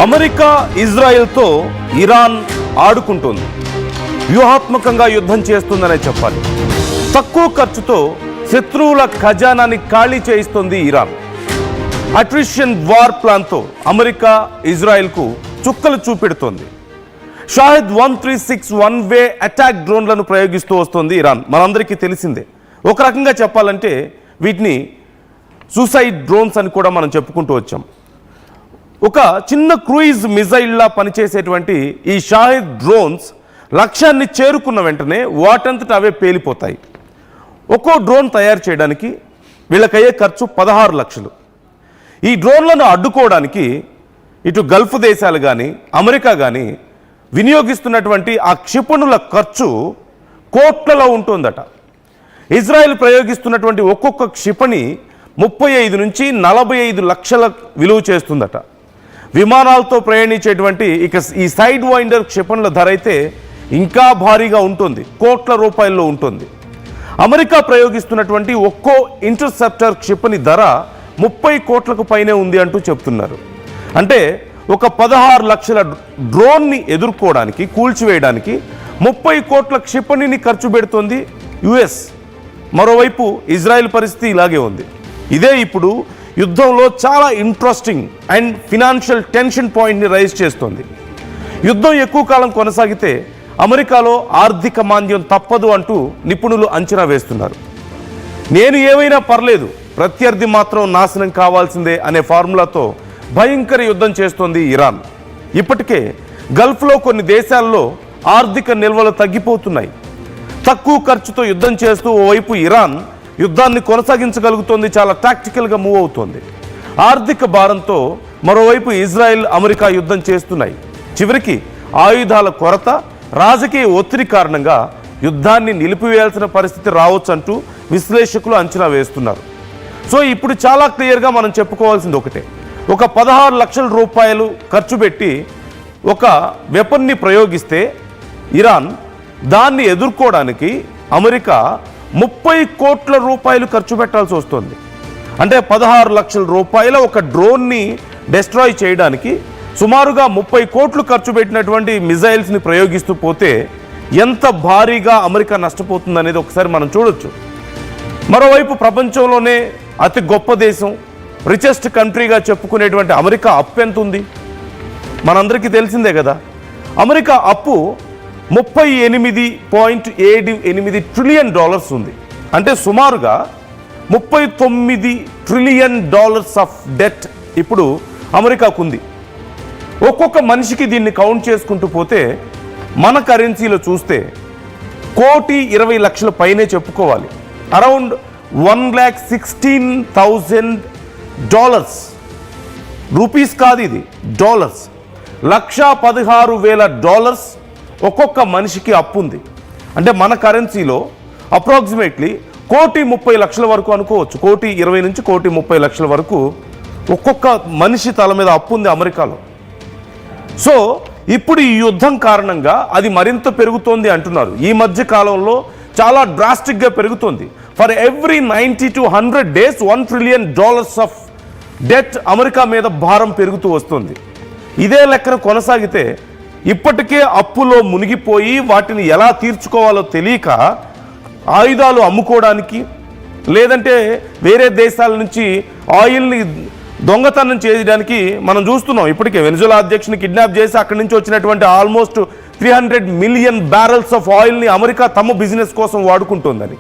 America ఇజ్రాయెల్తో Iran ఆడుకుంటోంది. వ్యూహాత్మకంగా యుద్ధం చేస్తుందనే చెప్పాలి. తక్కువ ఖర్చుతో శత్రువుల ఖజానాని ఖాళీ చేయిస్తోంది ఇరాన్. అట్రిషన్ వార్ ప్లాన్తో అమెరికా ఇజ్రాయెల్కు చుక్కలు చూపెడుతోంది. షాహిద్ 136 వన్ వే అటాక్ డ్రోన్లను ప్రయోగిస్తూ వస్తోంది ఇరాన్. మనందరికీ తెలిసిందే. ఒక రకంగా చెప్పాలంటే వీటిని సూసైడ్ డ్రోన్స్ అని కూడా మనం చెప్పుకుంటూ వచ్చాం. ఒక చిన్న క్రూయిజ్ మిజైల్లా పనిచేసేటువంటి ఈ షాహిద్ డ్రోన్స్ లక్ష్యాన్ని చేరుకున్న వెంటనే వాటంతట అవే పేలిపోతాయి. ఒక్కో డ్రోన్ తయారు చేయడానికి వీళ్ళకయ్యే ఖర్చు 16 లక్షలు. ఈ డ్రోన్లను అడ్డుకోవడానికి ఇటు గల్ఫ్ దేశాలు కానీ అమెరికా కానీ వినియోగిస్తున్నటువంటి ఆ క్షిపణుల ఖర్చు కోట్లలో ఉంటుందట. ఇజ్రాయెల్ ప్రయోగిస్తున్నటువంటి ఒక్కొక్క క్షిపణి 35 నుంచి 45 లక్షల విలువ చేస్తుందట. విమానాలతో ప్రయాణించేటువంటి ఈ సైడ్ వైండర్ క్షిపణుల ధర అయితే ఇంకా భారీగా ఉంటుంది, కోట్ల రూపాయల్లో ఉంటుంది. అమెరికా ప్రయోగిస్తున్నటువంటి ఒక్కో ఇంటర్సెప్టర్ క్షిపణి ధర 30 కోట్లకు పైనే ఉంది అంటూ చెప్తున్నారు. అంటే ఒక 16 లక్షల డ్రోన్ని ఎదుర్కోవడానికి, కూల్చివేయడానికి 30 కోట్ల క్షిపణిని ఖర్చు పెడుతోంది యుఎస్. మరోవైపు ఇజ్రాయెల్ పరిస్థితి ఇలాగే ఉంది. ఇదే ఇప్పుడు యుద్ధంలో చాలా ఇంట్రెస్టింగ్ అండ్ ఫినాన్షియల్ టెన్షన్ పాయింట్ని రైజ్ చేస్తోంది. యుద్ధం ఎక్కువ కాలం కొనసాగితే అమెరికాలో ఆర్థిక మాంద్యం తప్పదు అంటూ నిపుణులు అంచనా వేస్తున్నారు. నేను ఏమైనా పర్లేదు, ప్రత్యర్థి మాత్రం నాశనం కావాల్సిందే అనే ఫార్ములాతో భయంకర యుద్ధం చేస్తోంది ఇరాన్. ఇప్పటికే గల్ఫ్లో కొన్ని దేశాల్లో ఆర్థిక నిల్వలు తగ్గిపోతున్నాయి. తక్కువ ఖర్చుతో యుద్ధం చేస్తూ ఓవైపు ఇరాన్ యుద్ధాన్ని కొనసాగించగలుగుతోంది, చాలా టాక్టికల్గా మూవ్ అవుతోంది. ఆర్థిక భారంతో మరోవైపు ఇజ్రాయెల్ అమెరికా యుద్ధం చేస్తున్నాయి. చివరికి ఆయుధాల కొరత, రాజకీయ ఒత్తిడి కారణంగా యుద్ధాన్ని నిలిపివేయాల్సిన పరిస్థితి రావచ్చు అంటూ విశ్లేషకులు అంచనా వేస్తున్నారు. సో ఇప్పుడు చాలా క్లియర్గా మనం చెప్పుకోవాల్సింది ఒకటే, ఒక 16 లక్షల రూపాయలు ఖర్చు పెట్టి ఒక వెపన్ని ప్రయోగిస్తే ఇరాన్ దాన్ని ఎదుర్కోవడానికి అమెరికా 30 కోట్ల రూపాయలు ఖర్చు పెట్టాల్సి వస్తుంది. అంటే 16 లక్షల రూపాయల ఒక డ్రోన్ని డెస్ట్రాయ్ చేయడానికి సుమారుగా 30 కోట్లు ఖర్చు పెట్టినటువంటి మిజైల్స్ని ప్రయోగిస్తూ పోతే ఎంత భారీగా అమెరికా నష్టపోతుంది అనేది ఒకసారి మనం చూడొచ్చు. మరోవైపు ప్రపంచంలోనే అతి గొప్ప దేశం, రిచెస్ట్ కంట్రీగా చెప్పుకునేటువంటి అమెరికా అప్పు ఎంత ఉంది మనందరికీ తెలిసిందే కదా. అమెరికా అప్పు $38.78 ట్రిలియన్ ఉంది. అంటే సుమారుగా $39 ట్రిలియన్ ఆఫ్ డెట్ ఇప్పుడు అమెరికాకు ఉంది. ఒక్కొక్క మనిషికి దీన్ని కౌంట్ చేసుకుంటూ పోతే మన కరెన్సీలో చూస్తే 1,20,00,000 పైనే చెప్పుకోవాలి. అరౌండ్ $1,16,000 రూపీస్ కాదు, ఇది డాలర్స్. $1,16,000 ఒక్కొక్క మనిషికి అప్పు ఉంది. అంటే మన కరెన్సీలో అప్రాక్సిమేట్లీ 1,30,00,000 వరకు అనుకోవచ్చు. 1,20,00,000 నుంచి 1,30,00,000 వరకు ఒక్కొక్క మనిషి తల మీద అప్పు ఉంది అమెరికాలో. సో ఇప్పుడు ఈ యుద్ధం కారణంగా అది మరింత పెరుగుతోంది అంటున్నారు. ఈ మధ్య కాలంలో చాలా డ్రాస్టిక్గా పెరుగుతోంది. For every 90 to 100 days $1 trillion of debt America మీద భారం పెరుగుతూ వస్తుంది. ఇదే లెక్కన కొనసాగితే ఇప్పటికే అప్పులో మునిగిపోయి వాటిని ఎలా తీర్చుకోవాలో తెలియక ఆయుధాలు అమ్ముకోవడానికి, లేదంటే వేరే దేశాల నుంచి ఆయిల్ని దొంగతనం చేయడానికి మనం చూస్తున్నాం. ఇప్పటికే వెనిజులా అధ్యక్షుని కిడ్నాప్ చేసి అక్కడి నుంచి వచ్చినటువంటి ఆల్మోస్ట్ 300 మిలియన్ బ్యారెల్స్ ఆఫ్ ఆయిల్ని అమెరికా తమ బిజినెస్ కోసం వాడుకుంటుందని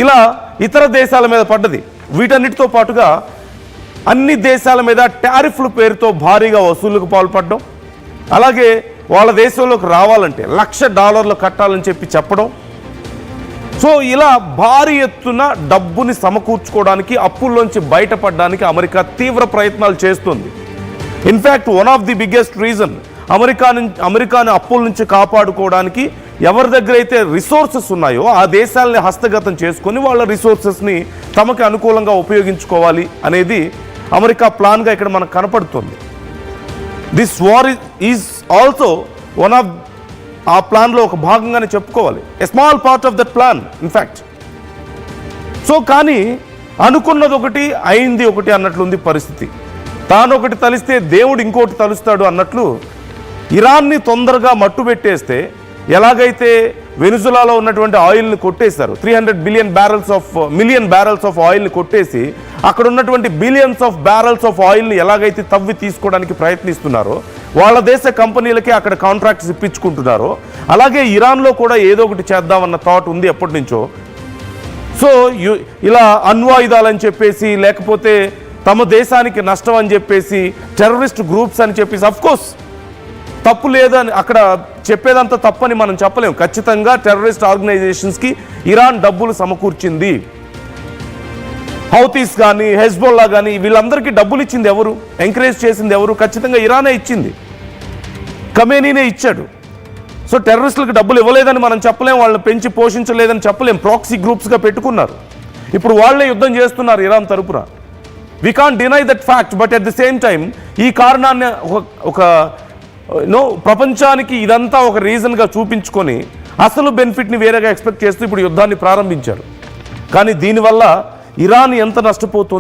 ఇలా ఇతర దేశాల మీద పడ్డది. వీటన్నిటితో పాటుగా అన్ని దేశాల మీద టారిఫ్ల పేరుతో భారీగా వసూళ్లకు పాల్పడడం, అలాగే వాళ్ళ దేశంలోకి రావాలంటే $1,00,000 కట్టాలని చెప్పడం. సో ఇలా భారీ ఎత్తున డబ్బుని సమకూర్చుకోవడానికి, అప్పుల్లోంచి బయటపడడానికి అమెరికా తీవ్ర ప్రయత్నాలు చేస్తుంది. In fact one of the biggest reason అమెరికాని అప్పుల నుంచి కాపాడుకోవడానికి ఎవరి దగ్గర అయితే రిసోర్సెస్ ఉన్నాయో ఆ దేశాలని హస్తగతం చేసుకొని వాళ్ళ రిసోర్సెస్ని తమకు అనుకూలంగా ఉపయోగించుకోవాలి అనేది అమెరికా ప్లాన్గా ఇక్కడ మనకు కనపడుతుంది. This war is also one of ఆ ప్లాన్లో ఒక భాగంగానే చెప్పుకోవాలి. A small part of that plan in fact. So కానీ అనుకున్నది ఒకటి, అయింది ఒకటి అన్నట్లుంది పరిస్థితి. తాను ఒకటి తలిస్తే దేవుడు ఇంకోటి తలుస్తాడు అన్నట్లు ఇరాన్ని తొందరగా మట్టు పెట్టేస్తే ఎలాగైతే వెనుజులాలో ఉన్నటువంటి ఆయిల్ని కొట్టేశారు, 300 మిలియన్ బ్యారల్స్ ఆఫ్ ఆయిల్ని కొట్టేసి అక్కడ ఉన్నటువంటి బిలియన్స్ ఆఫ్ బ్యారల్స్ ఆఫ్ ఆయిల్ని ఎలాగైతే తవ్వి తీసుకోవడానికి ప్రయత్నిస్తున్నారో, వాళ్ళ దేశ కంపెనీలకి అక్కడ కాంట్రాక్ట్స్ ఇప్పించుకుంటున్నారో, అలాగే ఇరాన్లో కూడా ఏదో ఒకటి చేద్దామన్న థాట్ ఉంది ఎప్పటి నుంచో. సో ఇలా అణ్వాయుధాలని చెప్పేసి, లేకపోతే తమ దేశానికి నష్టం అని చెప్పేసి, టెర్రరిస్ట్ గ్రూప్స్ అని చెప్పేసి, అఫ్కోర్స్ తప్పు లేదని అక్కడ చెప్పేదంతా తప్పని మనం చెప్పలేము. ఖచ్చితంగా టెర్రరిస్ట్ ఆర్గనైజేషన్స్కి ఇరాన్ డబ్బులు సమకూర్చింది. హౌతీస్ కానీ, హెజ్బోల్లా కానీ, వీళ్ళందరికీ డబ్బులు ఇచ్చింది ఎవరు, ఎంకరేజ్ చేసింది ఎవరు? ఖచ్చితంగా ఇరానే ఇచ్చింది, ఖమేనీనే ఇచ్చాడు. సో టెర్రరిస్టులకు డబ్బులు ఇవ్వలేదని మనం చెప్పలేం, వాళ్ళని పెంచి పోషించలేదని చెప్పలేం. ప్రాక్సీ గ్రూప్స్గా పెట్టుకున్నారు. ఇప్పుడు వాళ్ళే యుద్ధం చేస్తున్నారు ఇరాన్ తరపున. We can't deny that fact. But at the same time ఈ కారణాన్ని ఒక ప్రపంచానికి ఇదంతా ఒక రీజన్గా చూపించుకొని అసలు బెనిఫిట్ని వేరేగా ఎక్స్పెక్ట్ చేస్తూ ఇప్పుడు యుద్ధాన్ని ప్రారంభించారు. కానీ దీనివల్ల ఇరాన్ ఎంత నష్టపోతుంది?